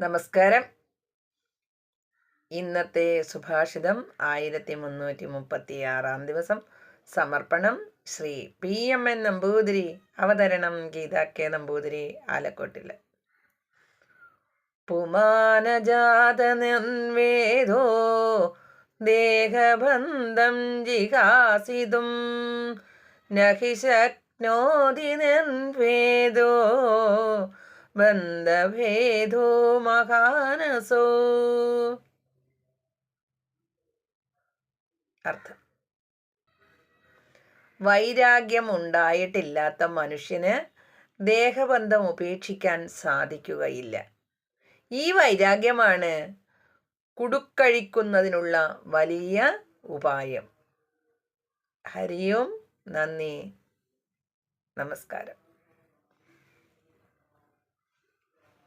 നമസ്കാരം. ഇന്നത്തെ സുഭാഷിതം 1336 ദിവസം. സമർപ്പണം ശ്രീ PMN നമ്പൂതിരി. അവതരണം ഗീത K നമ്പൂതിരി, ആലക്കോട്ടിൽ. പുമാനജാതനൻവേദോ ദേഹബന്ധം ജിഹാസിതും നഹി ശക്നോതി നൻവേദോ ബന്ധഭേദോ മഹാനസോ. അർത്ഥം: വൈരാഗ്യം ഉണ്ടായിട്ടില്ലാത്ത മനുഷ്യന് ദേഹബന്ധം ഉപേക്ഷിക്കാൻ സാധിക്കുകയില്ല. ഈ വൈരാഗ്യമാണ് കുടുക്കഴിക്കുന്നതിനുള്ള വലിയ ഉപായം. ഹരിയോം. നന്ദി. നമസ്കാരം.